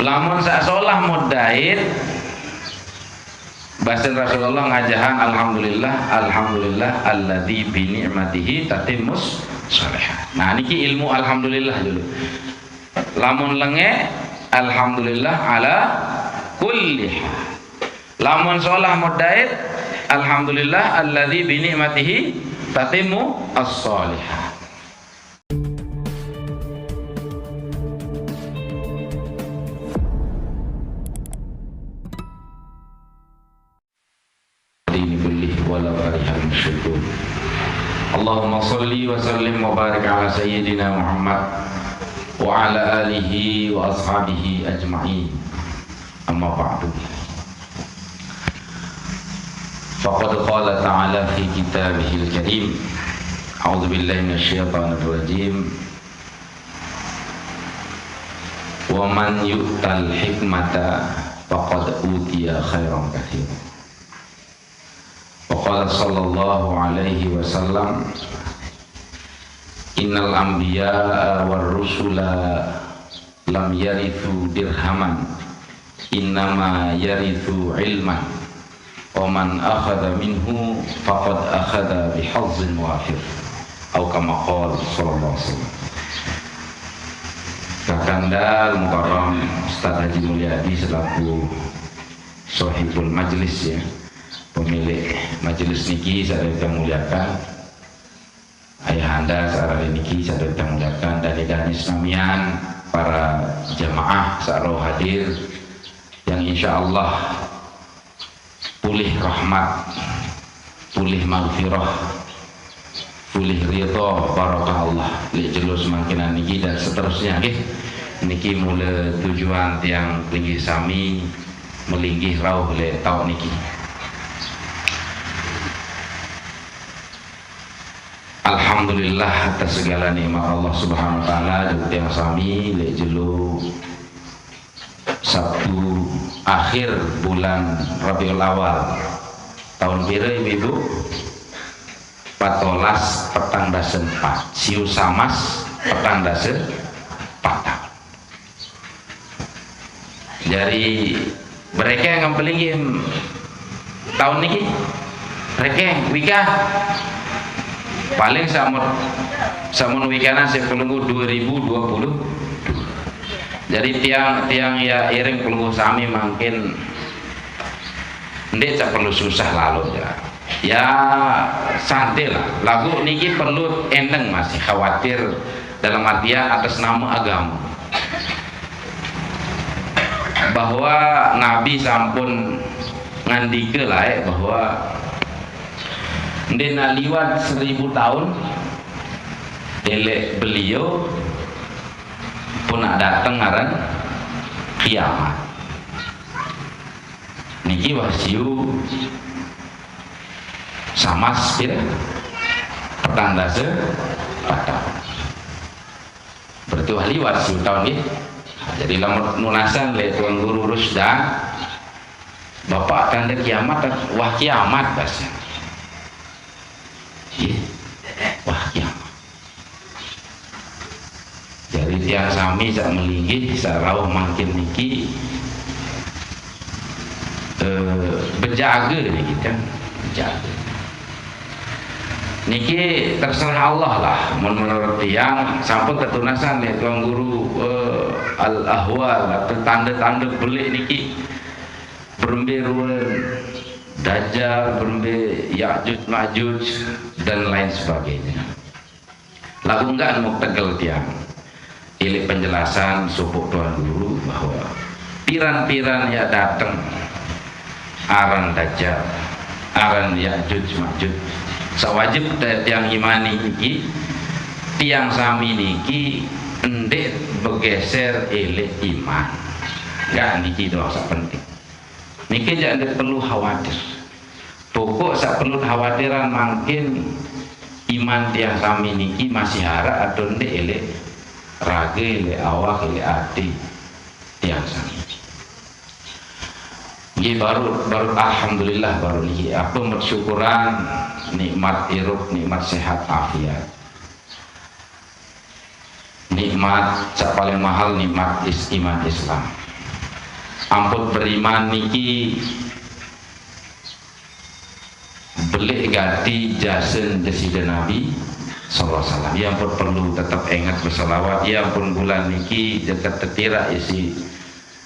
Lamun sak solah mudait Basin Rasulullah ngajahan alhamdulillah alladzi bi ni'matihi tatimmus shalihat. Nah niki ilmu alhamdulillah dulu. Lamun lenge alhamdulillah ala kulli hal. Lamun solah mudait alhamdulillah alladzi bi ni'matihi tatimmu as-shalihat. Allahumma salli wa sallim wa barik ala sayyidina Muhammad wa ala alihi wa ashabihi ajma'in. Amma ba'du. Faqad qala ta'ala fi kitabihil karim. A'udzu billahi minasyaitonir rajim. Wa man yu'tal hikmata faqad utiya khairan katsiran. Qala sallallahu alaihi wasallam innal anbiya'a war rusula lam yarithu dirhaman innama yarithu ilman wa man akhadha minhu faqad akhadha bihazzin wafir atau kama qala sallallahu alaihi wasallam. Kakanda Mukarram Ustaz Haji Mulyadi selaku sahibul majlis ya, pemilik majelis niki saya muliakan, ayahanda saat niki saya muliakan, dan Islamian, para jamaah saat hadir yang insya Allah pulih rahmat, pulih maghfirah, pulih ridha barakah Allah li jelus semakinan niki dan seterusnya niki mulai tujuan tiang linggih sami melinggih rauh le tau niki. Alhamdulillah atas segala nikmat Allah Subhanahu wa taala yang sami le jelu Sabtu akhir bulan Rabiul Awal tahun pira Ibu? 14 petang dasen 4 siu samas petang dasen 4 tahun. Jadi mereka yang ngempelingin tahun niki mereka wika paling samun wikana saya pelunggu 2020. Jadi tiang ya iring pelunggu sami makin ndek tak perlu susah lalu ya santai lah. Lagu niki perlu endeng masih khawatir dalam artian atas nama agama bahwa Nabi sampun ngandike lah bahwa dena liwat 1000 tahun elek beliau pun datang ngaran kiamat niki wasiu samas pira petang dasa patah berarti wali wasiu tahun ini. Jadi lamun nunasan le tuan guru Rusdan bapak tanda kiamat wah kiamat bahasa wah kiamat. Jadi tiang sami sak melinggih sak rawuh makin niki berjaga niki kan berjaga niki terserah Allah lah menurut tiang sampun ketunasan ya tuan guru al-ahwal atau tanda-tanda belik niki berembe Dajjal, berembe Ya'juj Ma'juj dan lain sebagainya. Lagu enggak mau tegel tiang ilik penjelasan supuk tuan guru bahwa piran-piran ya datang aran Dajjal, aran Ya'juj Ma'juj sawajib tiang imani niki tiang sami niki endek bergeser ilik iman enggak niki doang sak penting niki jangan perlu khawatir. Pokok sak perlu khawatiran makin iman tiang sami niki masih hara atau ndek elek raga elek awak elek ati tiang sami. Nggih baru alhamdulillah baru niki apa bersyukuran nikmat irup, nikmat sehat afiat. Nikmat sak paling mahal nikmat iman Islam. ampun beriman niki belik gati jasen desida Nabi sallallahu alaihi wasallam. Yang pun perlu tetap ingat berselawat. Yang pun bulan niki dekat tetira isi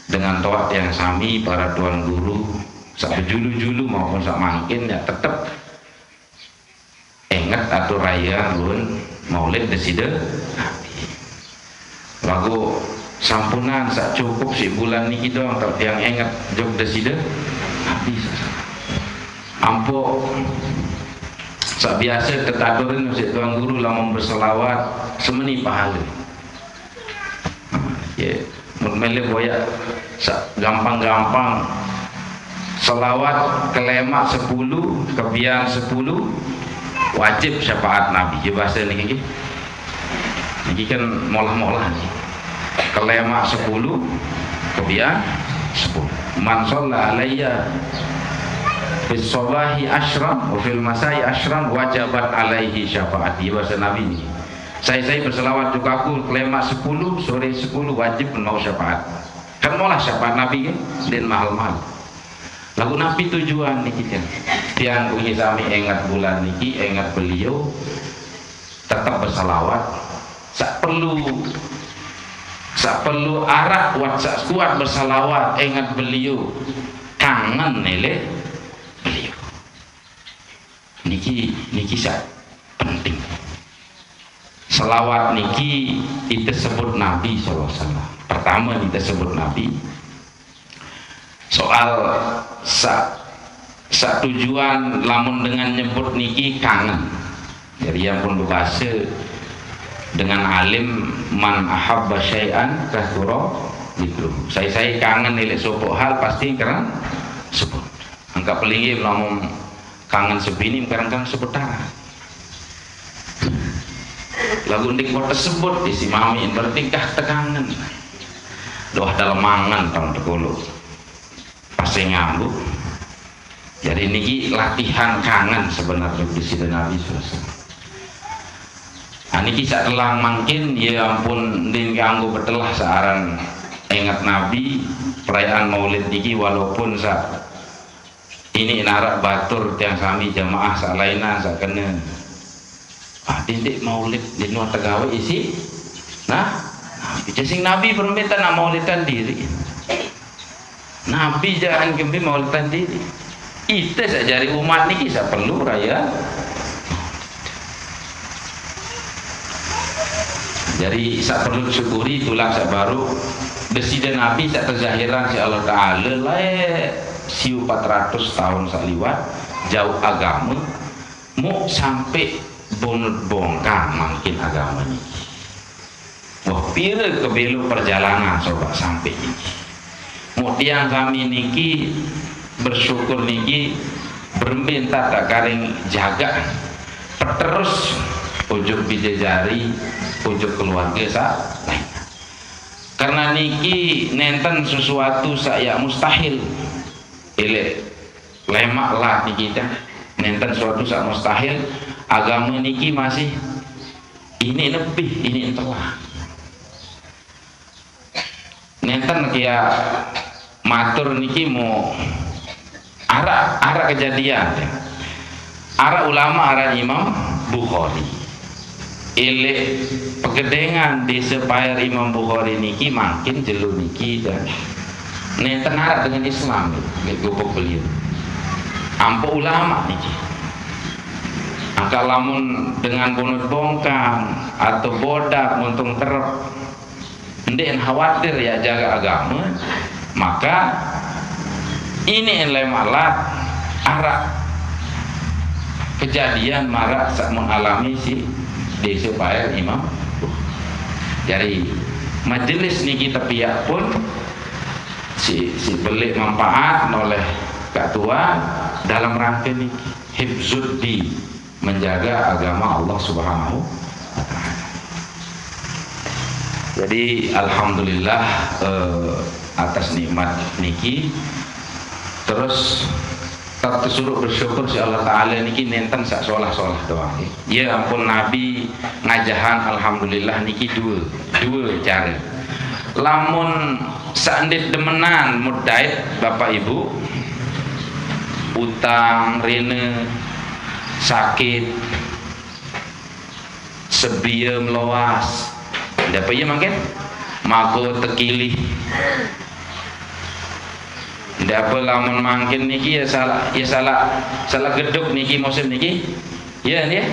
dengan toat yang sami para tuan guru sak julu-julu maupun sak mangkin ya tetap ingat atau raya pun maulid desida Nabi. Lagu sampunan sak cukup si bulan niki doang tak yang ingat jog desida Nabi. Ampuk sak biasa tetadurin si tuan guru lamun berselawat semeni pahala. Ya, mele boya sak gampang-gampang selawat kelemak 10, kebiang 10 wajib syafaat Nabi. Je bahasa niki. Niki kan molah-molah nih. Kelemak 10, kebiang 10. Man shalla alayya fis sabahi asyram wa fil masai asyram wajabat alaihi syafaati. Bahasa Nabi ini. Saya berselawat juga aku kelemak 10, sore 10 wajib mau syafaat. Kan molah syafaat Nabi kan dan mahal-mahal. Lagu Nabi tujuan niki kan. Tiang ugi sami ingat bulan niki, ingat beliau tetap berselawat. Sak perlu arak wat sak kuat berselawat ingat beliau. Kangen nele beliau. Niki sak penting. Selawat niki itu sebut Nabi sallallahu alaihi wasallam. Pertama kita sebut Nabi. Soal sak tujuan lamun dengan nyebut niki kangen. Jadi yang pun berbahasa dengan alim man ahabba syai'an kathura dzikruh. Saya kangen nilai sopok hal pasti karena sebut. Angka pelinggi lamun kangen sebini kadang-kadang sebentar. Lagu ndik kota sebut isi mami berarti kah tekangen. Doa dalam mangan tahun tekulu. Pasti ngambuk. Jadi niki latihan kangen sebenarnya di sini Nabi SAW. Niki sak telang mangkin ya ampun din kanggo betelah searan ingat Nabi perayaan Maulid niki walaupun sak ini narak batur tiang sami jamaah sak laina sak kena. Dindik Maulid di luar tegawe isi. Nah, sing Nabi perminta nak maulidan diri. Nabi jangan gembi maulidan diri. Itu saja dari umat ni kisah perlu raya. Jadi sak perlu syukuri tulang sak baru. Desida Nabi sak terzahiran si Allah Taala lae siu 400 tahun sak liwat jauh agama mau sampai bonut bongkang makin agama ni. Wah pira kebelu perjalanan sobat sampai ini. Kemudian kami niki bersyukur niki berminta tak karing jaga terus ujuk bidadari ujuk keluarga sak lain. Karena niki nenten sesuatu saya mustahil. Ile lemak lah niki kita nenten sesuatu sak mustahil. Agama niki masih ini lebih ini telah. Nenten kia matur niki mau arah kejadian. Arah ulama arah Imam Bukhari. Ile pegedengan di sepair Imam Bukhari niki makin jelu niki dan nenten arah dengan Islam gubuk beliau. Ampo ulama niki. Angka lamun dengan bonus bongkang atau bodak untung terep ndek khawatir ya jaga agama maka ini yang malah arah kejadian marak sak mengalami si desa paer Imam. Jadi majelis ni kita pihak pun si belik manfaat oleh ketua dalam rangka ni hifzuddin menjaga agama Allah Subhanahu wa taala. Jadi alhamdulillah atas nikmat niki terus tersuruh bersyukur si Allah Taala niki nenten sak solah-solah doang. Ya ampun Nabi ngajahan alhamdulillah niki dua cara. lamun saendit demenan mudait Bapak Ibu, utang rene, sakit, sebia meluas, apa ya makin mako tekilih, apa lamun makin niki ya salah geduk niki musim niki, ya dia.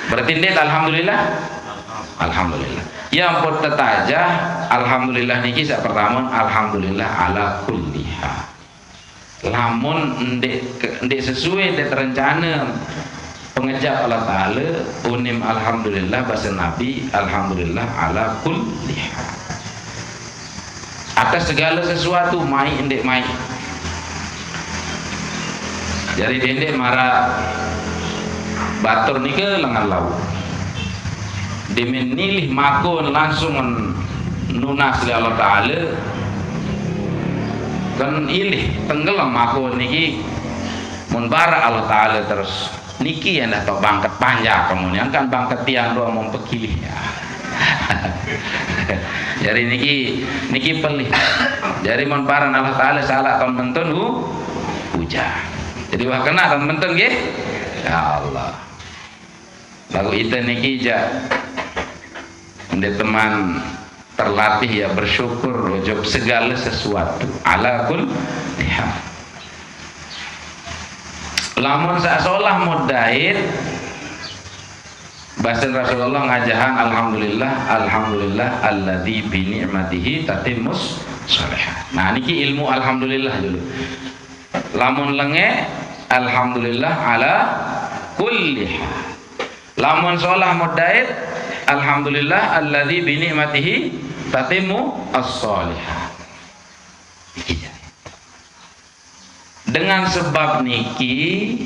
Berarti dia alhamdulillah. Yang pun tetaja alhamdulillah niki sak pertama alhamdulillah ala kulli hal. Lamun ndek sesuai ndek terencana pengejap Allah Ta'ala unim alhamdulillah bahasa Nabi alhamdulillah ala kulli hal. Atas segala sesuatu mai ndek mai. Jadi dendek marah batur ni ke lengan laut. Dia menilih makun langsung nunas oleh Allah Ta'ala. Kan ilih tenggelam makun niki munbara Allah Ta'ala terus. Niki yang dah bangkat panjang kemudian kan bangkat tiang doang mempekilih ya. Jadi niki pelih. Jadi munbara Allah Ta'ala salah tahun mentun hujan. Jadi wah kena tahun mentun ke? Ya Allah. Lagu itu niki ja teman terlatih ya bersyukur ujub segala sesuatu ala kul lihat. Lamun sasolah mudait bahasa Rasulullah ngajahan alhamdulillah alladzi bi ni'matihi tatimmus shalihat. Nah niki ilmu alhamdulillah dulu. Lamun lenge alhamdulillah ala kulli hal. Lamun sholah mudait alhamdulillah alladzi bi ni'matihi tatimmu as-shalihat. Dengan sebab niki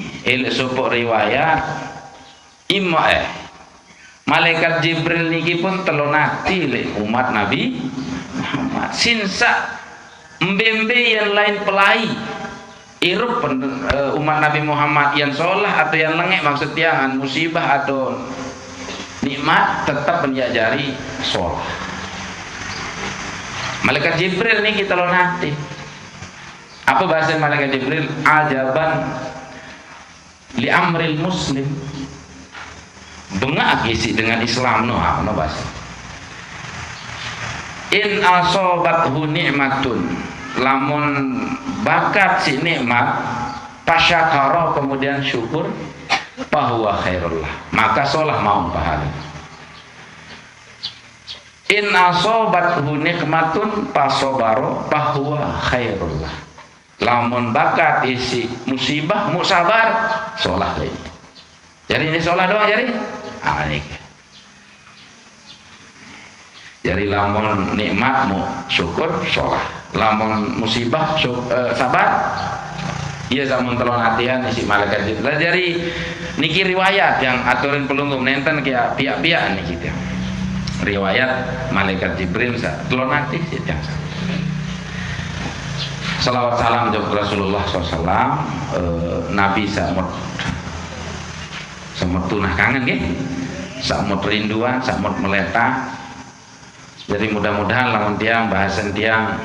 supuk riwayat malaikat Jibril niki pun telonati le umat Nabi Muhammad sinsa mbembe yang lain pelai irup umat Nabi Muhammad yang sholah atau yang lengek maksud tiangan musibah atau nikmat tetap menjajari sholah. Malaikat Jibril ini kita lonati. Apa bahasa malaikat Jibril? Ajaban li amril muslim. Bengak isi dengan Islam no bahasa. In asobathu ni'matun, lamun bakat si nikmat pasyakara kemudian syukur bahwa khairullah, maka sholah mau pahala. In asobathu nikmatun pasobaro bahwa khairullah, lamun bakat isi musibah mu sabar sholah lagi. Jadi ini sholah doang jadi jadi lamun nikmat mu syukur sholah, lamun musibah sabar. Iya zaman telon hatian isi malaikat Jibril. Jadi niki riwayat yang aturin pelunggum nenten kayak pihak-pihak nih gitu. Riwayat malaikat Jibril telon hati sih yang salawat salam jawab Rasulullah SAW. Nabi samut tunah kangen gitu, samut rinduan, samut meletah. Jadi mudah-mudahan lamun tiang bahasan tiang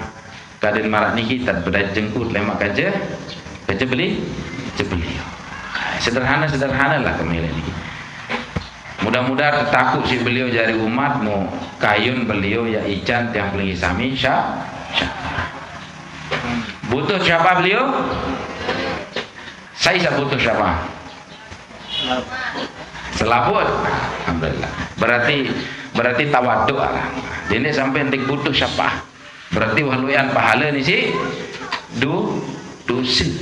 kadin marak niki tad berat jengkut lemak aja beli sederhana lah kemilih ini. Mudah-mudahan takut si beliau jari umat mau kayun beliau ya ican tiang pelingi sami butuh siapa beliau? Saya butuh siapa? Selaput. Alhamdulillah. Berarti tawaduk lah. Jadi sampai entik butuh siapa? Berarti waluyan pahala nih sih dosen.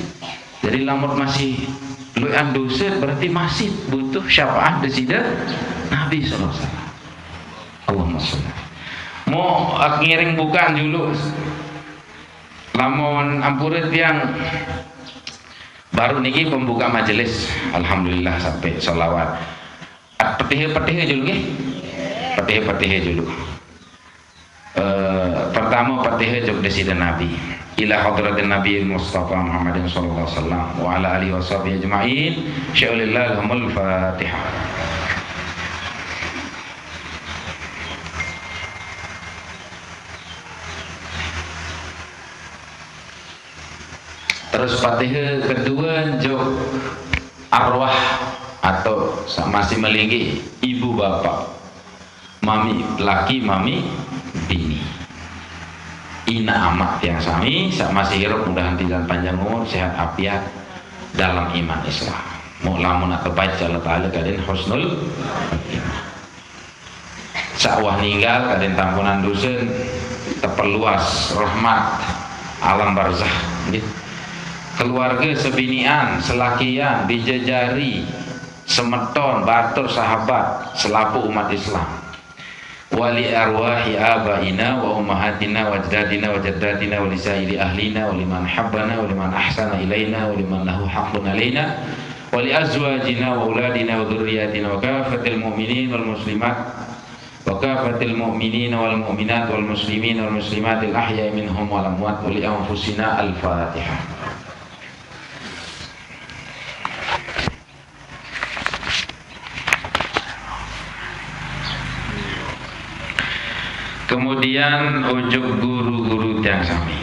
Jadi lamun masih luan dosen berarti masih butuh syafaat dari Nabi sallallahu alaihi wasallam. Allahumma sholli. Mau ngiring bukan dulu. Lamun ampureut yang baru niki pembuka majelis, alhamdulillah sampai sholawat. Petih-petih dulu nggih. Petih-petih dulu. Pertama petih jog dari Nabi. Ila hadratin Nabi Mustafa Muhammadin sallallahu alaihi wasallam wa ala alihi washabihi ajma'in. Sya'ulillah lahumul Fatihah. Terus Fatihah kedua jok arwah atau masih melinggi ibu bapak, mami laki mami bini, ina amat yang sami masih hidup, mudah-mudahan tidak panjang umur, sehat afiat dalam iman Islam. Mau lamun atau baik Allah Ta'ala kalian husnul khatimah. Sakwah ninggal kalian tampunan dosa, terperluas rahmat alam barzah gitu. Keluarga sebinian, selakian, dijejari, semeton, batur, sahabat, selaku umat Islam. Wali arwahi abaina wa ummahatina wa ajdadina wa jaddatina wa lisairi ahlina wa liman habbana wa liman ahsana ilaina wa liman lahu haqqun alaina wa li azwajina wa auladina wa dhurriyyatina wa kafatil mu'minin wal muslimat wa kafatil mu'minin wal mu'minat wal muslimin wal muslimatil ahya'i minhum wal amwat wa li anfusina al-Fatihah. Kemudian ujuk guru-guru tiang sami,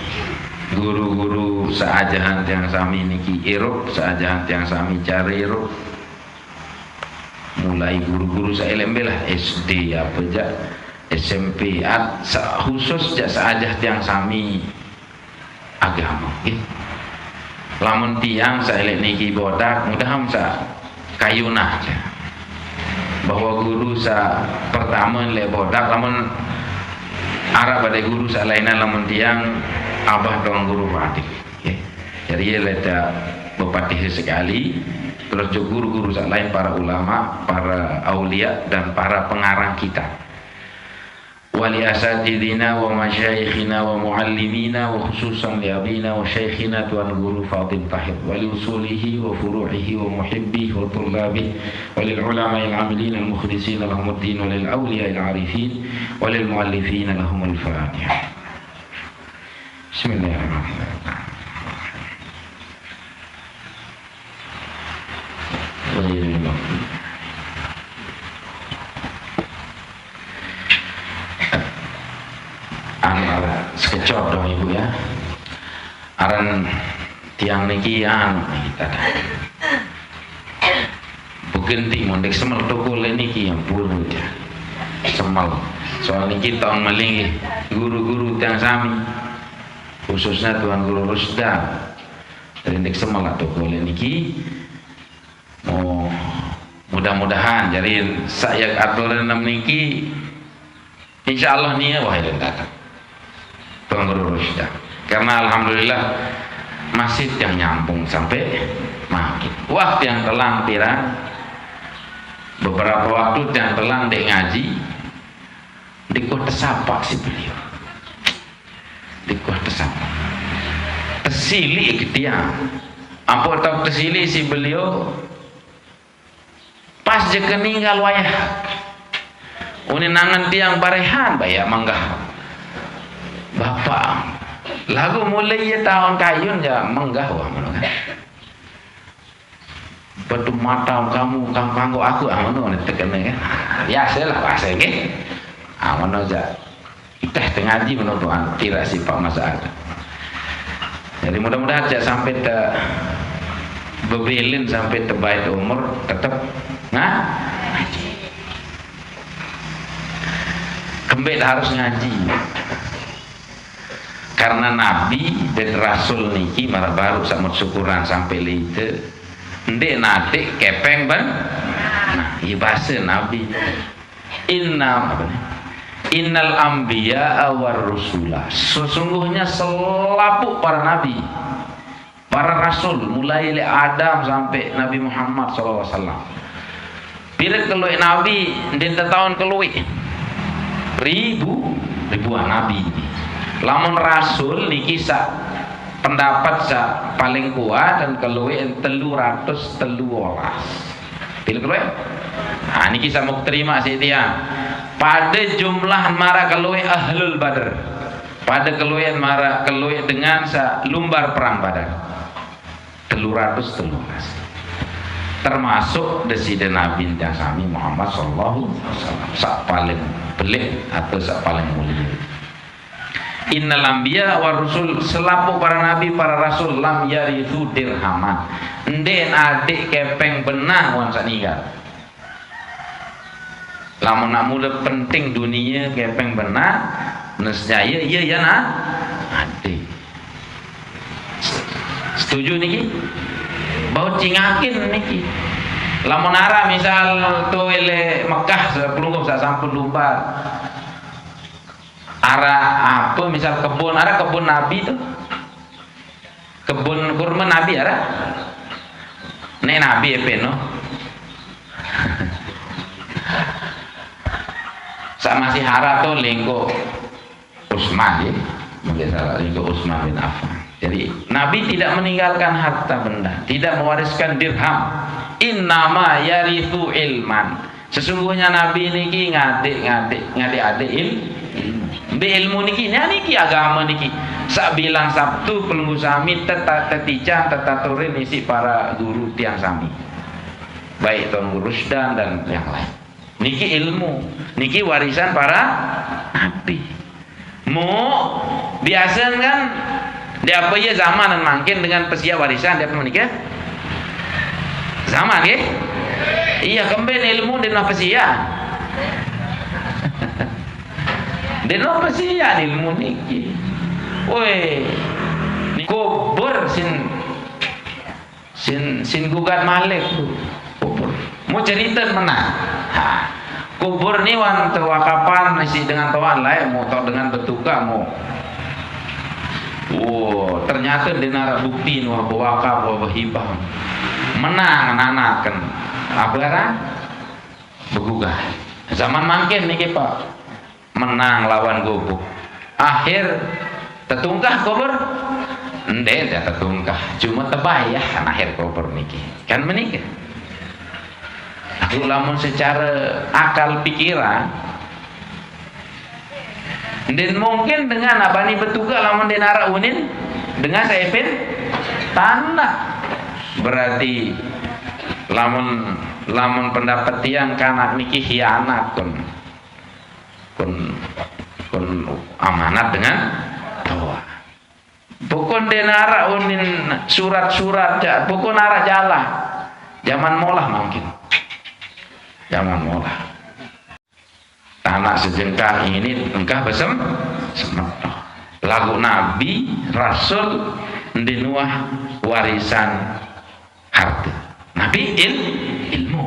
guru-guru seajahan tiang sami niki irup, seajahan tiang sami cari irup. Mulai guru-guru saelem lah SD apa aja, SMP, khusus jak seajah tiang sami agama. Gitu. Lamun tiang saelek niki bodak, mudah sa kayunah. Bahwa guru sa pertama le bodak, lamun Arab ada guru salainan lamun tiang abah doang guru fatih. Jadi ia leta bepatih sekali. Terus guru-guru lain para ulama, para aulia dan para pengarang kita. Wali asatidina wa masyayikhina wa muallimina wa khususan li abina wa syaikhina tuan guru Fadil Tahir wali usulihi wa furu'ihi wa muhibbihi wa tullabihi walil ulama al-amilin al-mukhlisin lahumuddin walil awliya al-arifin walil muallifin lahumul Fatihah. Bismillahirrahmanirrahim. Sekecot dong ibu ya. Aran tiang niki kita dah. Bugenti mondek semal toko niki yang puluh dia. Semal. Soal niki tahun melinggi guru-guru tiang sami. Khususnya Tuan Guru Rusda. Terindek semal toko niki. Oh, mudah-mudahan jadi saya aturan niki insyaallah nih wahai datang. Tuan Guru Rusda. Karena alhamdulillah masih yang nyambung sampai makin. Waktu yang telang pirang, beberapa waktu yang telang dek ngaji, dikuh tersapa si beliau. Dikuh tersapa. Tersili ke tiang. Ampun tahu tersili si beliau pas je keninggal wayah. Uni nangan tiang barehan bayak manggah. Bapak lagu mulai ya tahun kayun ya menggah wah mana kan betul mata kamu kanggo aku amano tekan kan ya salah bahasa ke amano aja kita tengaji menonton tidak sih Pak Mas'ad. Jadi mudah-mudahan aja sampai te bebelin sampai terbaik umur tetap ngaji. Kembali harus ngaji. Karena Nabi dan Rasul niki marah baru sama syukuran sampai lite ndek nate kepeng ban nah iya bahasa Nabi innal anbiya war rusulah sesungguhnya selapuk para nabi para rasul mulai dari Adam sampai Nabi Muhammad SAW bila keluar Nabi dan tahun keluar ribuan nabi. Lamun rasul niki sak pendapat sak paling kuat dan keluwe 313. Pilih keluwe. Nah niki sak mau terima sih tiang. Pada jumlah mara keluwe ahlul badr. Pada keluwe mara keluwe dengan sak lumbar perang Badar. 313. Termasuk deside Nabi yang sami Muhammad sallallahu alaihi wasallam sak paling belik atau sak paling mulia. Innal anbiya wa rusul, selapu para nabi para rasul lam yarithu dirhaman. Nden adik kepeng benang wan saninggal. Lamun nak mula penting dunia kepeng benang, nescaya iya ya na adik. Setuju niki? Bau cingakin niki. Lamun ara misal tu ele Mekah 10 sak sampun lupa. Ara apa misal kebun, ara kebun nabi tuh. Kebun kurma nabi ara. Nek nabi no. Sak masih hara tuh lingko Utsman ya. Mungkin salah lingko Utsman bin Affan. Jadi nabi tidak meninggalkan harta benda, tidak mewariskan dirham. Innama yarithu ilman. Sesungguhnya nabi niki ngadik ilmu. Be ilmu niki agama niki. Sak bilang Sabtu pelunggu sami tetican tetaturin isi para guru tiang sami. Baik Tuan Rusdan dan yang lain. Niki ilmu, niki warisan para nabi. Biasa kan dia apa ya zaman dan makin dengan pesia warisan dia menikah. Zaman ya? Iya kembali ilmu dan pesia. Dan apa sih ya ilmu niki? Woi, kubur sin gugat malik kubur. Mau cerita mana? Kubur ni wan wakapan masih dengan tuan lain mau tau dengan betuka mau. Ternyata denara bukti nu wakaf hibah. Menang ananakan apa kan? Begugah. Zaman mangkin niki Pak. Menang lawan gubuk. Akhir tetungkah kubur? Ende tidak tetungkah, cuma tebay ya kan akhir kubur niki. Kan menikah. Lalu lamun secara akal pikiran, dan mungkin dengan abani betuga lamun denara unin dengan sepen tanah. Berarti lamun pendapat tiang kanak niki hianat kun amanat dengan doa. Pokon denara unin surat-surat pokon arah jalan. Zaman molah mungkin. Zaman molah. Tanah sejengkal ini engkah besem semeto. Lagu Nabi, Rasul dinuah warisan harta. Nabi ilmu.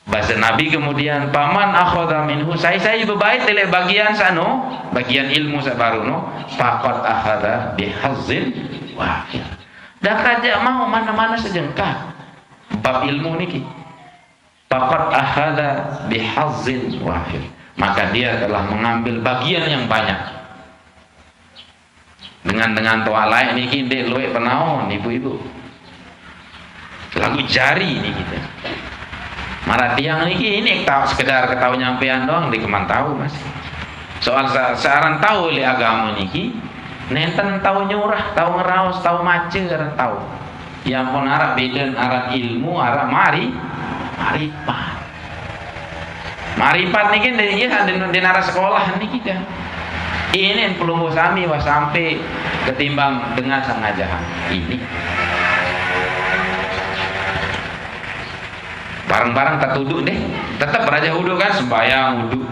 Bahasa Nabi kemudian paman akhadha minhu saya berbait oleh bagian sano bagian ilmu sabaruno faqad akhadha bihazzin wafir. Dah kaja mau mana-mana sejengkal bab ilmu niki faqad akhadha bihazzin wafir, maka dia telah mengambil bagian yang banyak. Dengan toa lain niki ndek luwek penaon ibu-ibu lagu jari ini kita marah tiang ini tahu sekedar ketahui nyampean doang di keman tahu mas. Soal searan tahu oleh agama niki, nenten tahu nyurah, tahu ngeraus, tahu mace, aran tahu. Yang pun arah beda arah ilmu, arah marifat. Marifat niki dia di arah sekolah niki kan. Ini pelunggu sami was sampai ketimbang dengan sengajahan ini. Barang-barang tak tuduk deh, tetap raja hudu kan sembahyang hudu.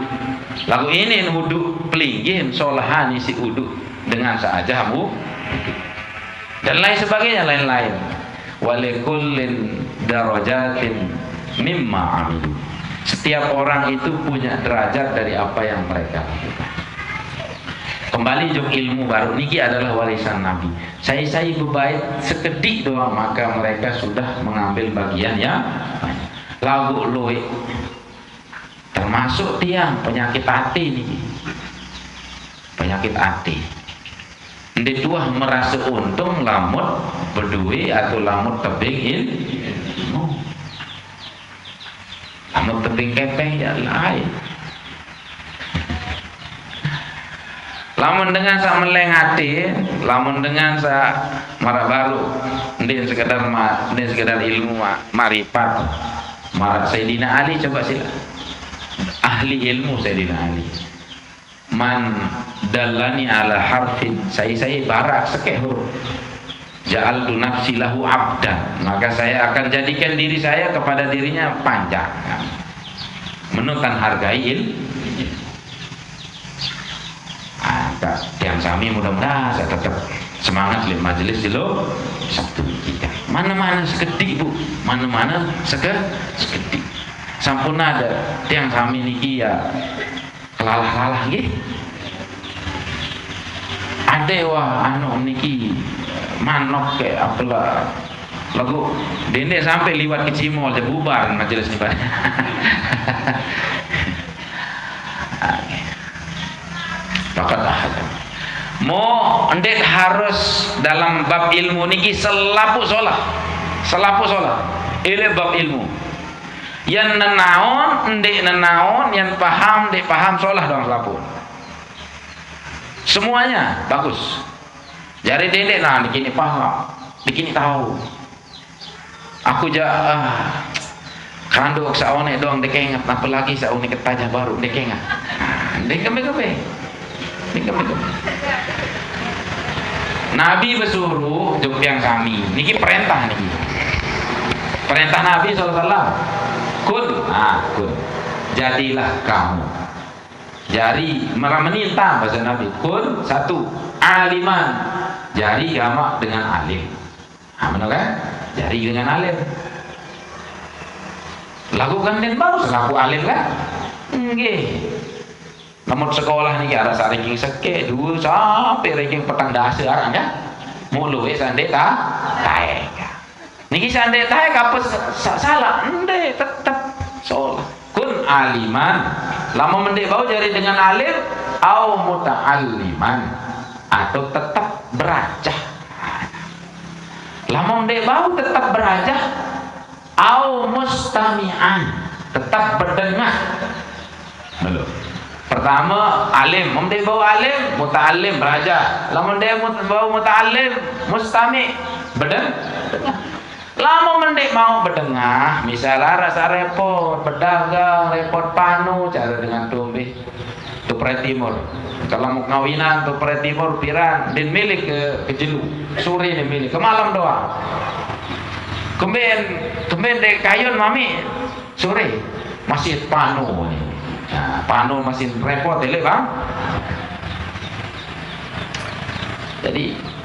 Lagu ini hudu pelingin solahan isi hudu dengan seajamu dan lain sebagainya lain-lain. Walikullin darajatin mimma amilu. Setiap orang itu punya derajat dari apa yang mereka lakukan. Kembali jok ilmu baru niki adalah warisan Nabi. Saya berbait sekedik doang maka mereka sudah mengambil bagian yang banyak. Lagu luwe termasuk tiang penyakit hati nih, penyakit hati. Ndek tuah merasa untung lamut berdui atau lamut tebing ilmu, lamut tebing kepeng ya lain. Lamun dengan sa meleng hati, lamun dengan sa marah baru, ndek sekedar ilmu marifat. Sayyidina Ali coba sila ahli ilmu Sayyidina Ali man dallani ala harfin, saya barak sekeh huruf, ja'altu nafsi lahu abdan, maka saya akan jadikan diri saya kepada dirinya panjang, menutan hargai ilmu. Yang kami mudah-mudahan saya tetap semangat di majelis dulu Sabtu kita. Mana-mana sekedik bu, mana-mana sekedik. Sampun ada tiang kami niki ya kelalah-lalah nggih. Ade wah anu niki manok ke apalah. Lagu dene sampai liwat ke Cimol je bubar majelis ni Pak. Fakat ahad. Mo ndek harus dalam bab ilmu niki selapu sholat. Ile bab ilmu. Yang nenaon ndek nenaon, yang paham ndek paham sholat dong selapu. Semuanya bagus. Jari dendek nah niki paham, niki tahu. Aku kanduk saone doang dek ingat, apalagi saone ketajah baru dek ingat. Dek kebe. Nabi bersuruh jok yang kami niki perintah niki. Perintah Nabi SAW. Kun. Jadilah kamu. Jari meminta bahasa Nabi. Kun satu aliman. Jari jamak dengan alim. Benar kan? Jari dengan alim. Lakukan dan baru selaku alim kan? Nggih. Namun sekolah ni ada ranking seke 2 sampai ranking petang dasar kan? Mulu sandek taek. Niki sandek taek apa salah? Ende tetap soal. Kun aliman. Lama mendek bau jari dengan alim au muta'alliman atau tetap berajah. Lama mendek bau tetap berajah au mustami'an, tetap berdengar. Belum. Pertama alim, mendek bau alim, muta'allim berajah. Lama mendek bau muta'allim, mustami' berdengar. Lama mendek mau berdengar, misalnya rasa repot, berdagang, repot panu, cara dengan tumbi, tu Pre Timur. Kalau mau ngawinan tu Pre Timur piran, din milik ke Jelu, sore ni milik, ke malam doang. Kemudian dek kayun mami, sore masih panu ni. Nah, panu masih repot, elok bang. Jadi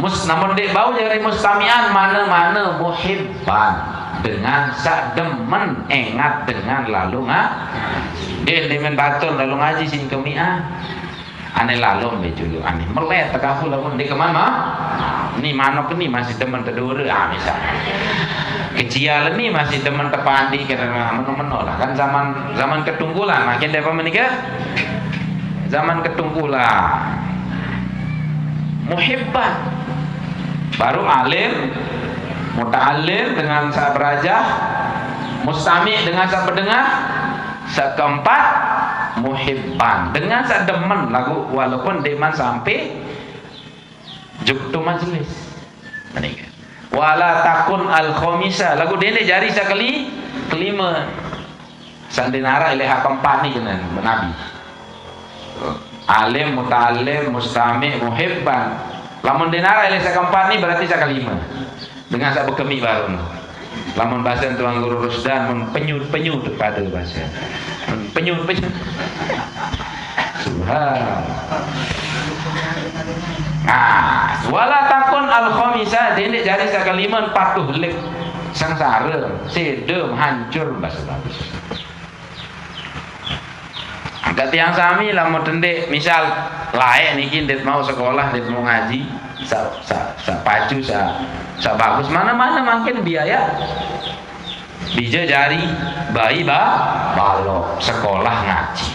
namun dek bau jari mustamian mana-mana muhibban dengan sak demen ingat dengan lalu dia demen baton lalu ngaji sini kemiah aneh lalu bejulo aneh melet tekafu lamun di kemana ni manok ni masih demen tedure misal kecial ni masih demen tepandi karena menu-menu lah kan zaman ketunggulan makin depa menikah zaman ketunggulan muhibban baru alim, muta'allim dengan sak berajah, mustami' dengan sak berdengar, sak keempat muhibban dengan sak demen lagu walaupun deman sampai juktu majlis. Menikah. Wala takun al khomisa lagu dene jari sak kelima. Sandinara ilih keempat ni dengan Nabi. Alim, muta'allim, mustami', muhibban. Lamun dinara ilih keempat ni berarti kelima. Dengan sak bekemi baru. Lamun bahasa Tuan Guru Rusdan penyut pada bahasa. Penyut. Subhan. Wala takun al khamisah dene jari sak kelima patuh lek sangsara, sedem hancur bahasa bagus. Angkat yang sami lah mau tendek misal layak niki ndet mau sekolah ndet mau ngaji sa pacu sa bagus mana-mana makin biaya bija jari bayi balok sekolah ngaji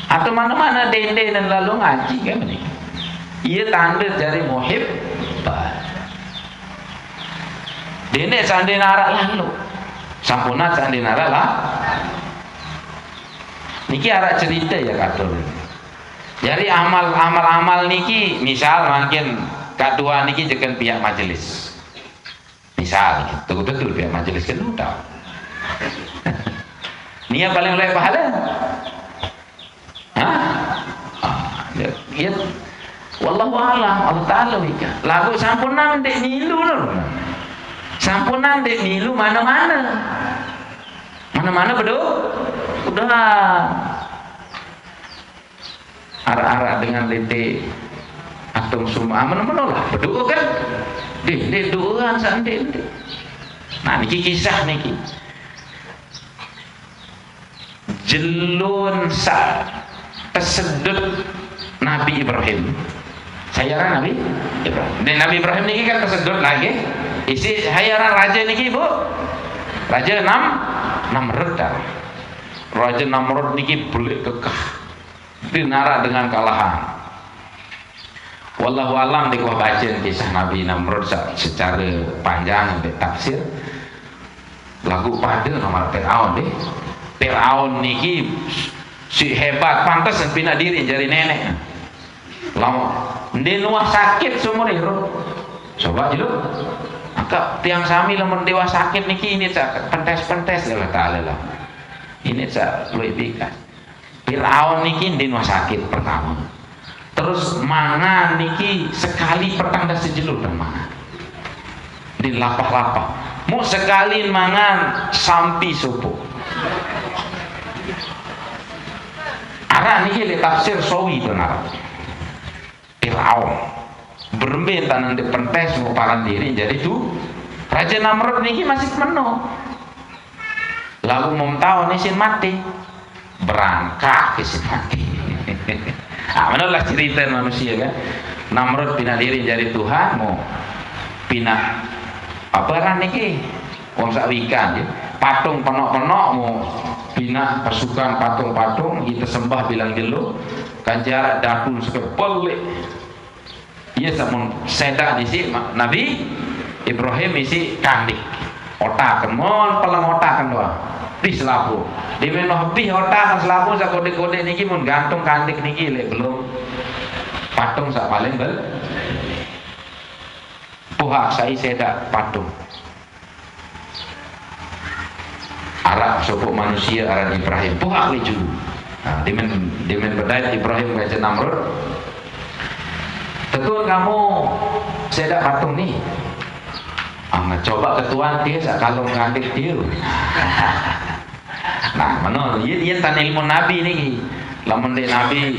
atau mana-mana dende dan lalu ngaji kan ini iya tanda jari muhib dende sandinara lalu sampunat sandinara lah niki arah cerita ya katul. Jadi amal niki misal makin kedua niki jekan pihak majelis. Misal betul pihak majelis kan udah. Nia paling oleh pahala. ya wallahu a'lam, Allah taala wika lagu sampunan dek nilu lho, sampunan dek nilu mana-mana bedo udah arah-arah dengan lete atom semua mana-mana lah bedo kan dek doan sandek. Nah niki kisah niki jelun sa kesedut Nabi Ibrahim, sayaran Nabi Ibrahim. Dan Nabi Ibrahim niki kan kesedut lagi isi hayaran raja niki bu, raja Namrud. Raja Namrud niki boleh kekah dinara dengan kalahan. Wallahu alam di baca kisah Nabi Namrud secara panjang di tafsir lagu pada nomor Fir'aun deh. Fir'aun niki si hebat pantas pina diri jadi nenek. Lama dia nuah sakit seumur hidup. Coba dulu. Maka tiang sami lamun dewa sakit niki ini cak pentes-pentes Allah taala lah. Ini cak lebih pikas. Fir'aun niki dia nuah sakit pertama. Terus mangan niki sekali petang dah sejelur dan mangan di lapah-lapah mau sekali mangan sampai subuh arah niki le tafsir sawi benar Fir'aun beremben tanah di pentes mau paran diri jadi tu Raja Namrud niki masih penuh lalu mau tahu nih sin mati berangkat ke sin mati. Manalah cerita manusia kan. Namrud pindah diri jadi Tuhan mau pindah apa kan niki wong sak wikan ya. Patung penok-penok mau pindah pasukan patung-patung kita sembah bilang jelo kan jarak dakun sekepelik. Iya samun seda di si Nabi Ibrahim isi kandik otak kemon pelang otak kan doang di selapu di menoh pi otak selapu sak kode-kode niki mun gantung kandik niki lek belum patung sak paling bel puhak sai seda patung arah sopok manusia arah Ibrahim puhak le julu. Nah, dimen berdaya Ibrahim baca Namrud tekun kamu seda patung nih coba ketuan dia kalau ngandik dia. Nah, mana dia tan ilmu Nabi ni. Lamun dia Nabi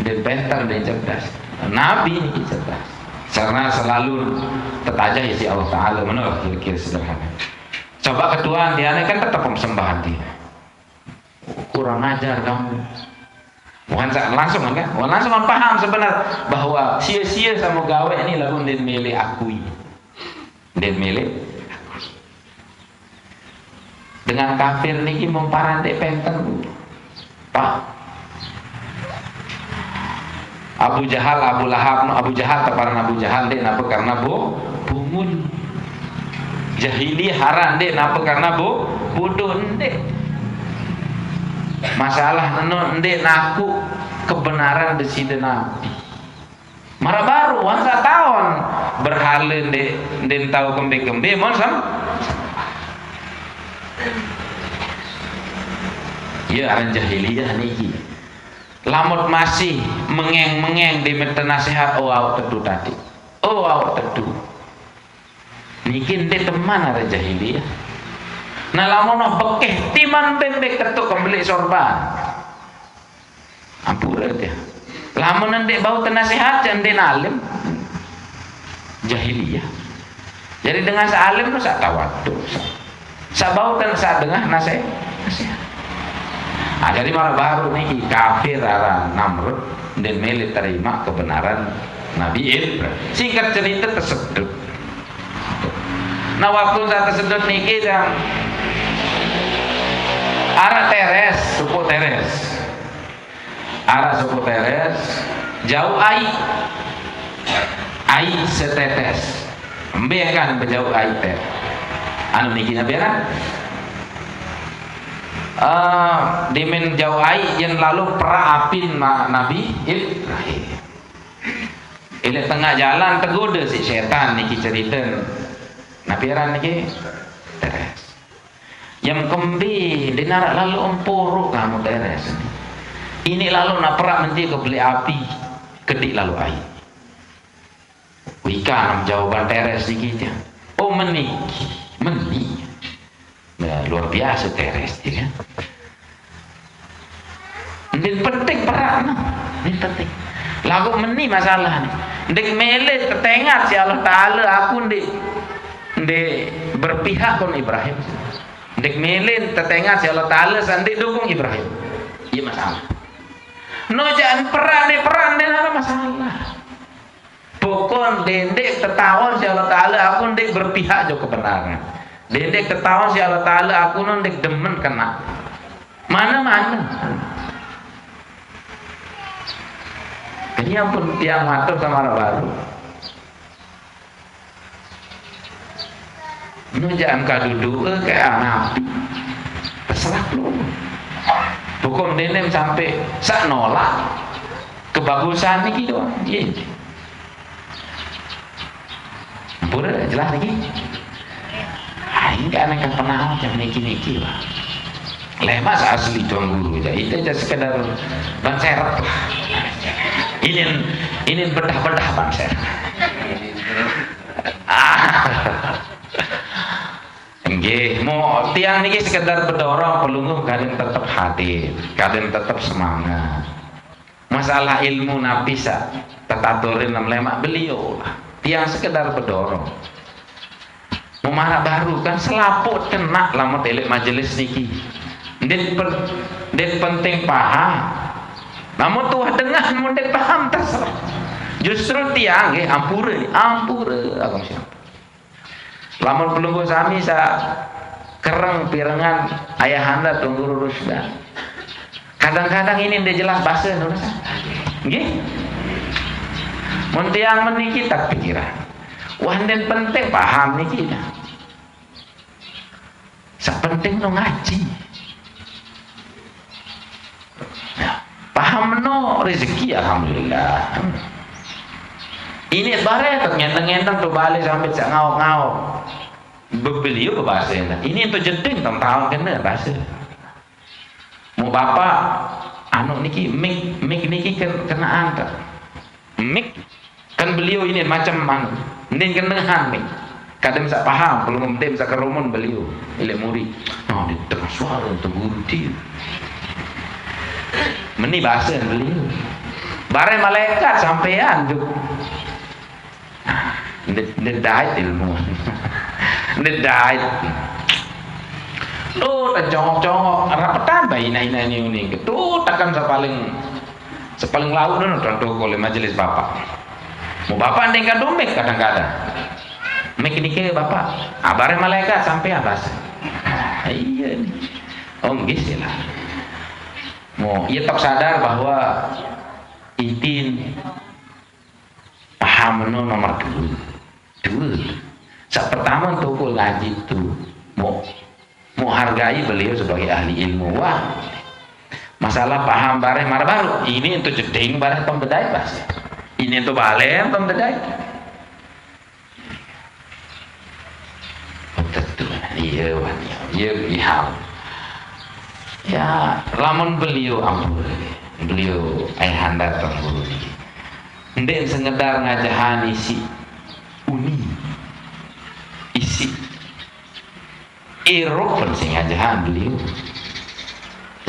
dia pintar dia cerdas. Nabi ni cerdas. Karena selalu tertajah ya si Allah Taala mana kira-kira sederhana. Coba ketuan dia kan tetap persembahan dia. Kurang ajar kamu. Bukan langsung kan? Langsung paham sebenarnya bahwa sia-sia sama gawe ini lagu dia milih akui. Dia milih dengan kafir niki memparandek penten Pak Abu Jahal, Abu Lahab, Abu Jahal teparan Abu Jahal dek napa karena bungun jahiliyah haran dek napa karena bodoh dek masalah ndek naku kebenaran di sini Nabi marah baru wangsa tahun berhala ndek tahu kembe-kembe mon sam ya aran jahiliyah niki lamut masih mengeng-mengeng di meta nasihat awak teduh tadi awak teduh niki ndek teman aran jahiliyah nah lamun bekeh timan bebek ketuk kembali sorban ampura dia lamun ndek bau nasihat ndek alim jahiliyah jadi dengan salim tu sak tawaduk sak bau kan sak dengar nasihat. Nah, jadi malah baru nih kafir arah Namrud dan milih terima kebenaran Nabi Ibrahim. Singkat cerita tersedut. Nah waktu saya tersedut nih dan arah teres, suku teres, arah suku teres jauh ai setetes, kan berjauh ai teh. Anu niki nabiana. Dimen jauh ai yang lalu perapin Nabi Ibrahim. Ile tengah jalan tergoda si setan niki cerita. Nabi Ibrahim niki teres. Yang kembi dinarak lalu empuru kamu teres. Ini lalu nak perak nanti ke beli api, kedik lalu air. Ikan jawaban teres dikit ya. Oh meni. Nah, luar biasa teres dia kan. Ini penting perak nah. Ini penting. Lagu meni masalah nih. Dek mele tertengat si Allah Ta'ala aku ndek berpihak kon Ibrahim. Dek mele tertengat si Allah Ta'ala sandi dukung Ibrahim. Iya masalah. No jangan peran deh apa masalah. Pokon dendek tertawan si Allah Ta'ala aku ndek berpihak jo kebenaran. Dendek tertawan si Allah Ta'ala aku ndek demen kena. Mana. Ini pun tiang matur sama orang baru. Nu jangan kadudu kayak nabi. Terserah lu. Hukum denem sampai sak nolak kebagusan ini doang. Iya. Pura jelas lagi. Ini kan anak pernah macam niki lah. Lemas asli tuan guru itu aja sekedar ban serep lah. Ini bedah-bedah ban serep. Nggih, mau tiang niki sekedar berdorong pelungguh kadang tetap hadir, kadang tetap semangat. Masalah ilmu napisa tetaturin lemak beliau lah. Tiang sekedar berdorong. Mau marah baru kan selaput kena lama telik majelis niki. Dia penting paham. Namun tuh dengar mundek paham terserah. Justru tiang nggih ampura agam siapa. Lamun pelungguh sami sa kereng pirengan ayahanda tunggu rusda. Kadang-kadang ini udah jelas bahasa Indonesia. Nggih. Mun tiang meniki tak pikiran. Wah den penting paham niki. Sa penting no ngaji. Ya, paham no rezeki alhamdulillah. Ini bare ngenteng-ngenteng tuh balik sampai sak ngawok-ngawok. Beliau bahasa ini untuk jeding tahun kena bahasa. Mau bapak anu niki mik niki kena angkat. Mik kan beliau ini macam anu. Ndin kenehan mik. Kadang sak paham, belum mendem sak kerumun beliau. Ilek murid. Oh, di tengah suara untuk guru dia. Meni bahasa beliau. Bare malaikat sampean juk. Ndedait ilmu. Ndedait. Tak congok-congok rapetan bayi ina ini. Tuh takkan sepaling laut dulu contoh oleh majelis bapak. Mau bapak ndengkan domek kadang-kadang. Mek niki bapak. Bare malaikat sampean bahasa. Iya nih. Oh nggih lah. Mau ia tak sadar bahwa itin paham nomor 2. Saat pertama untuk ngaji itu mau hargai beliau sebagai ahli ilmu. Wah, masalah paham bareh marah baru. Ini untuk jeding bareh pembedai bahasa. Ini untuk balem pembedai. Tentu, iya, ya, lamun beliau ampun, beliau ayahanda tangguh ini. Ndek sekedar ngajahan isi isi Eropa pun sing ngajahan beliau.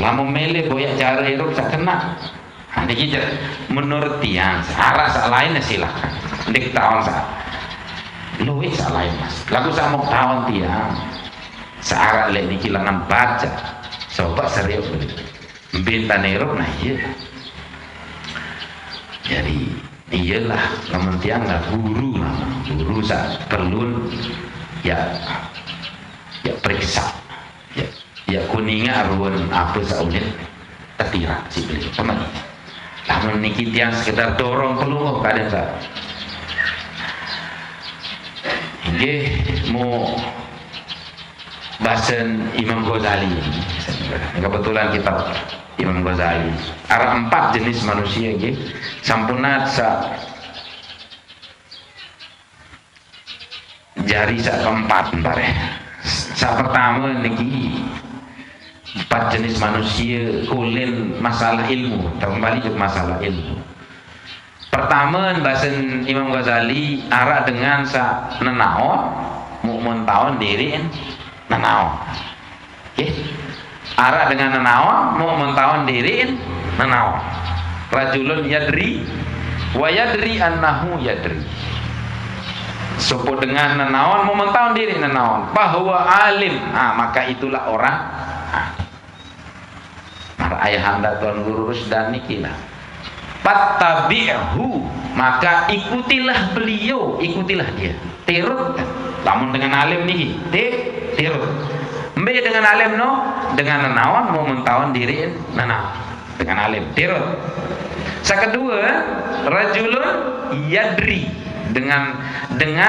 Lamun mele boyak cara Eropa sak kena. Niki menurut tiang, arah sak lain silakan. Ndek tahun sak luwih sak lain mas. Lagu sak mau tahun tiang. Searah lek niki langan baca. Coba serius beliau. Bintan Eropa nah iya. Jadi iyalah lamun tiang lah guru sak perlu ya periksa ya kuninga aruan apa saunit tertira si beliau sama ini lamun niki tiang sekedar dorong peluang kadang sa nggih mau bahasan Imam Ghazali kebetulan kitab Imam Ghazali ada 4 jenis manusia nggih sampunat sa jari sa keempat bare sa pertama niki empat jenis manusia kulin masalah ilmu, kembali ke masalah ilmu. Pertama bahasa Imam Ghazali arah dengan sa nenao mau mentahun diri nenao. Okay. Arah dengan nenao mau mentahun diri nenao. Rajulun yadri wa yadri annahu yadri. Sopo dengan nenawan mau mentahun diri nenawan bahwa alim, maka itulah orang. Maka ayahanda Tuan Guru Rusdan nikilah. Fattabi'hu, maka ikutilah beliau, ikutilah dia. Tirut, lamun dengan alim niki, tirut. Mbe dengan alim no, dengan nenawan mau mentahun diri nenawan. Dengan alim, tirut. Kedua, rajulun yadri, dengan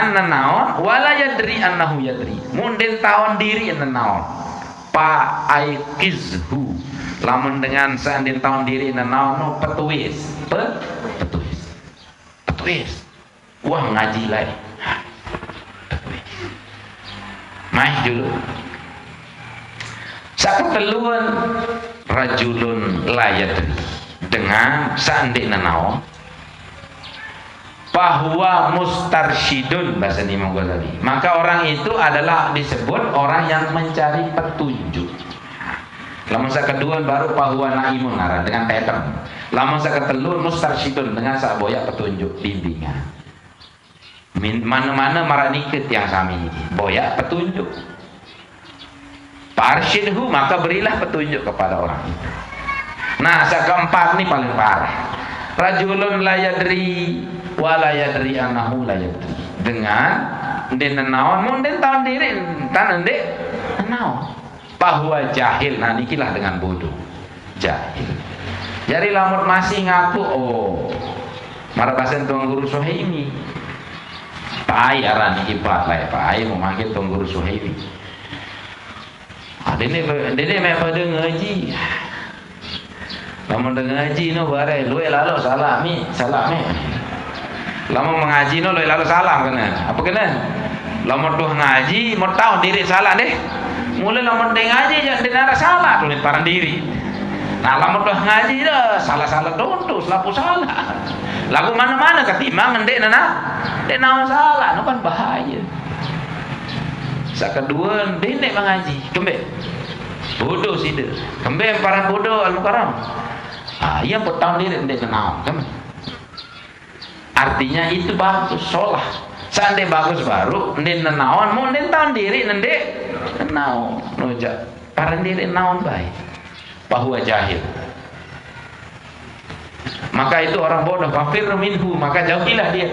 nenawan wala yadri annahu yadri. Munden tahun diri nenawan. Pa aikizhu, lamun dengan seandin tahun diri nenawan no petuis. Petuis. Wah ngaji lai. Petuis. Mai dulu. Keteluan rajulun layadri, dengan seandin nenawan bahwa mustarsyidun bahasa Imam Ghazali, maka orang itu adalah disebut orang yang mencari petunjuk. Lamun kedua baru bahwa naimun arah dengan tetem. Lamun ketelur mustarsyidun dengan saboya petunjuk bimbingan. Mana-mana maranikit yang sami ini boya petunjuk. Parsyidhu, maka berilah petunjuk kepada orang itu. Nah, keempat ini paling parah. Rajulun layadri wa layadri annahu layadri, dengan nenawan munden tahun diri tan ende nenawan bahwa jahil. Nah nikilah dengan bodoh, jahil. Jadi lamun masih ngaku marabasen Tuan Guru Suhaimi Pak aran niki Pak lah Pak Ai mau manggil Tuan Guru Suhaimi. Dene me pada ngaji. Lamun ngaji no bare luwe lalu salami. Lamun mengaji no luwe lalu salam kena. Apa kena? Lamun tuh ngaji mau tahu diri salah deh. Mulai lamun deng ngaji jangan denara salah tulis parang diri. Nah lamun tuh ngaji dah salah-salah dontus lapu salah. Lagu mana-mana ketimbang ndek nana salah no kan bahaya. Kedua ndek mengaji kembe bodoh sih deh kembe parang bodoh al-mukarram. Yang bertahun diri ndek kenal kan. Artinya itu bagus solah. Seandainya bagus baru ndek nenawan mau ndek tahun diri ndek kenal nojak parang diri naon baik bahwa jahil. Maka itu orang bodoh, kafir minhu, maka jauhilah dia.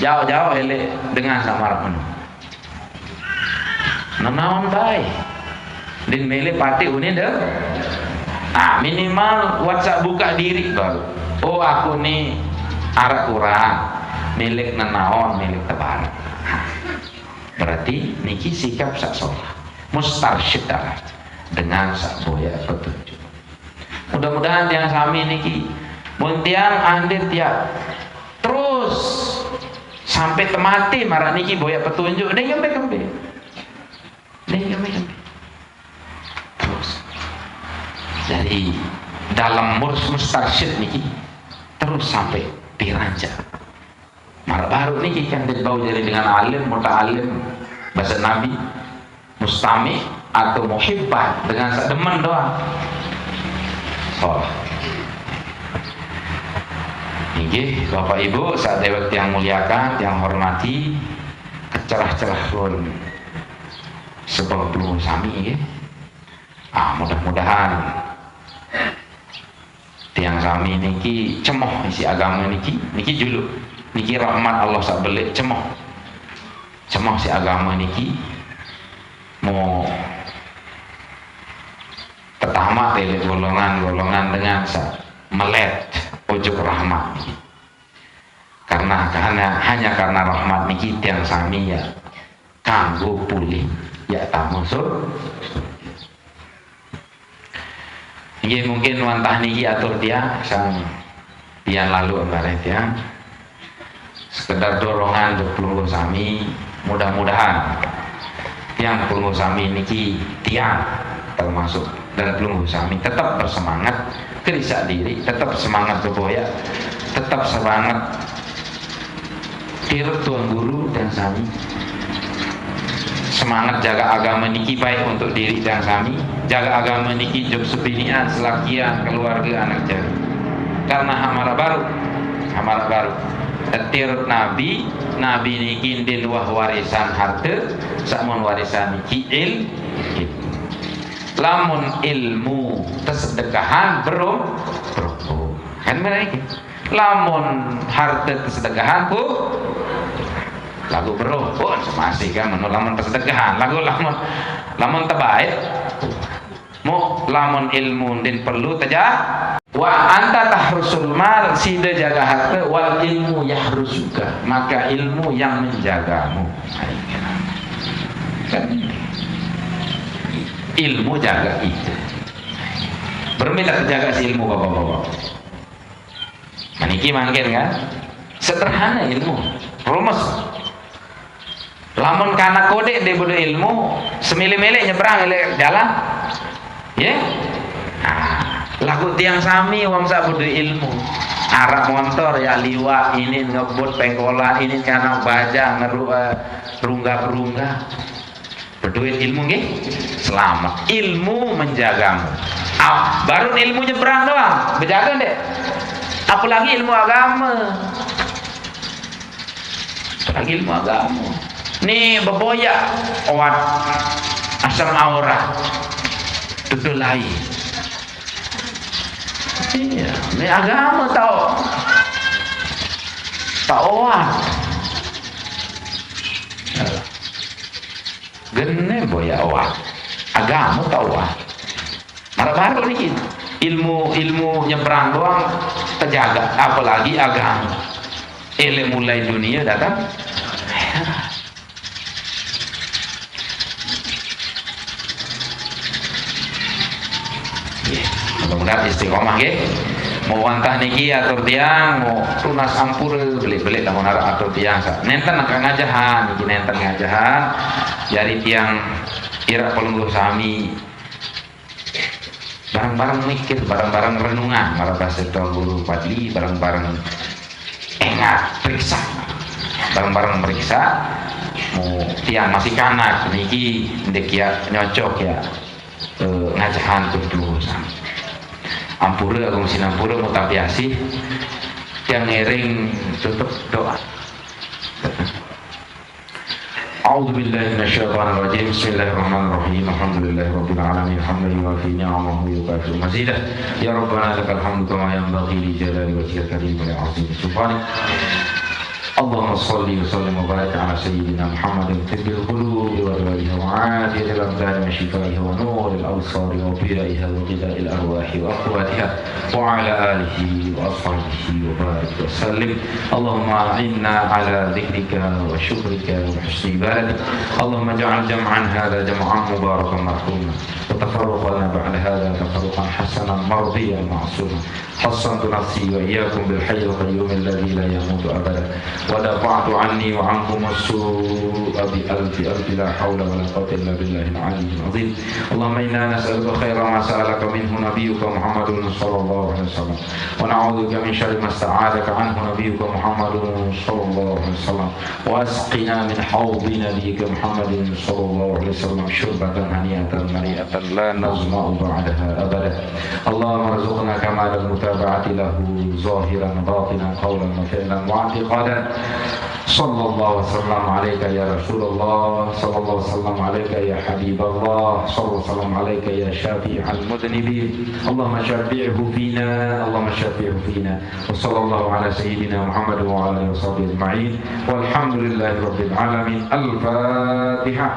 Jauh-jauh elek dengan samara penuh. Nenawan baik. Dan mele pati ini dah. Minimal WhatsApp buka diri baru. Oh aku nih arak kurang, milik nenawan, milik tebar. Berarti niki sikap sak sholah, mustarsyid dengan sak boya petunjuk. Mudah-mudahan yang sami niki muntiang andir tiap terus sampai temati marah niki boya petunjuk deh kembe terus dari dalam mustarsyid niki terus sampai piranca marah baru niki kan bau jadi dengan alim muta'alim bahasa Nabi mustami atau muhibbah dengan sedemen doang sholat. Nggih, Bapak Ibu, saat dewek yang muliakan, yang hormati, kecerah-cerah pun sebab belum sami nggih. Mudah-mudahan tiang sami niki cemoh isi agama niki juluk. Niki rahmat Allah sak belik cemoh si agama niki mau pertama tele golongan dengan melet ujug rahmat karena hanya karena rahmat niki tiang sami ya kanggo pulih ya tamusur. Ini mungkin wantah niki atur dia sang tiang lalu kemarin tiang sekedar dorongan untuk pelunggu sami. Mudah-mudahan tiang pelunggu sami niki tiang termasuk dan pelunggu sami tetap bersemangat kerisa diri, tetap semangat berboya, tetap semangat kirut tuan guru dan sami, semangat jaga agama niki baik untuk diri dan sami, jaga agama niki job sebinian selakian keluarga anak jari karena hamara baru tirut nabi niki din wah warisan harta sakmun warisan niki lamun ilmu tersedekahan bro kan mereka lamun harta tersedekahan lagu bro pun masih kan menurut lamun tersedekahan lamun terbaik mu lamun ilmu din perlu tajah wa anta tahrusul mal sida jaga harta wal ilmu yahrusuka maka ilmu yang menjagamu kan ilmu jaga itu berminat terjaga si ilmu bapak-bapak maniki mangkin kan sederhana ilmu rumus lamun kana kode dia bodo ilmu semile-mile nyebrang jalan ya lagu tiang sami wong sak bodo ilmu arak motor ya liwa ini ngebut pengkola ini kana baja perungga berduit ilmu nggih selamat ilmu menjagamu baru ilmu nyebrang doang bejaga deh apalagi ilmu agama nih beboya oat asam aura itu lain iya ini agama tau oat gene boya awak agama tau awak marah baru nih ilmu nyebrang doang terjaga apalagi agama mulai dunia datang mudah-mudahan istiqomah ya mau wantah niki atur tiang mau tunas ampur beli-beli lamun arah atur tiang nenten akan ngajahan niki nenten ngajahan jadi tiang ira pelungguh sami bareng-bareng mikir bareng-bareng renungan marah bahasa tuan guru padli bareng-bareng engat periksa bareng-bareng meriksa mau tiang masih kanak niki ndek ya nyocok ya ngajahan pelungguh sami ampura aku mesin ampura mau tapiasi yang ngering tutup doa. A'udzu billahi minasyaitonir rajim. Bismillahirrahmanirrahim. Alhamdulillahirabbil alamin. Hamdan yuwafi ni'amahu wa yukafi mazidah. Ya Rabbana lakal hamdu kama yanbaghi li jalali wajhika karim wa li'azim subhanak. اللهم صل وسلم وبارك على سيدنا محمد طب القلوب ودوائها وعافية الأبدان وشفائها ونور الأبصار وضيائها وغذاء الأرواح وأقواتها وعلى آله وأصحابه وبارك وسلم. اللهم أعنا على ذكرك وشكرك وحسن عبادتك. اللهم اجعل جمعا هذا جمعا مباركا مرحوما وتفرقنا بعد هذا تفرقا حسنا مرضيا معصوما. حصنت نفسي وإياكم بالحي القيوم الذي لا يموت أبدا ودفعت عني وعنكم السوء بألف لا حول ولا قوة إلا بالله العلي العظيم. اللهم إنا نسألك خير ما سألك منه نبيك محمد صلى الله عليه وسلم ونعوذ بك من شر ما استعاذك عنه نبيك محمد صلى الله عليه وسلم وأسقنا من حوض نبيك محمد صلى الله عليه وسلم شربة هنيئة مريئة لا نظمأ بعدها أبدا. اللهم ارزقنا كمال المتابعة له ظاهرا باطنا قولا وفعلا واعتقادا. صلى الله وسلم عليك يا رسول الله صلى الله وسلم عليك يا حبيب الله صلى الله وسلم عليك يا شافع المذنبين. اللهم شفعه فينا وصلى الله على سيدنا محمد وعلى آله وصحبه أجمعين والحمد لله رب العالمين. الفاتحة.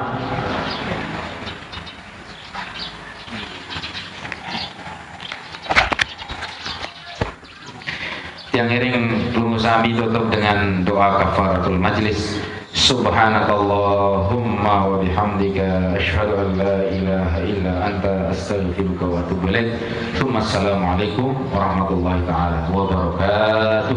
Yang iring Lungu Sami tutup dengan doa kafaratul majlis. Subhanakallahumma wa bihamdika asyhadu an la ilaha illa anta astaghfiruka wa atubu ilaik. Assalamualaikum warahmatullahi taala wabarakatuh.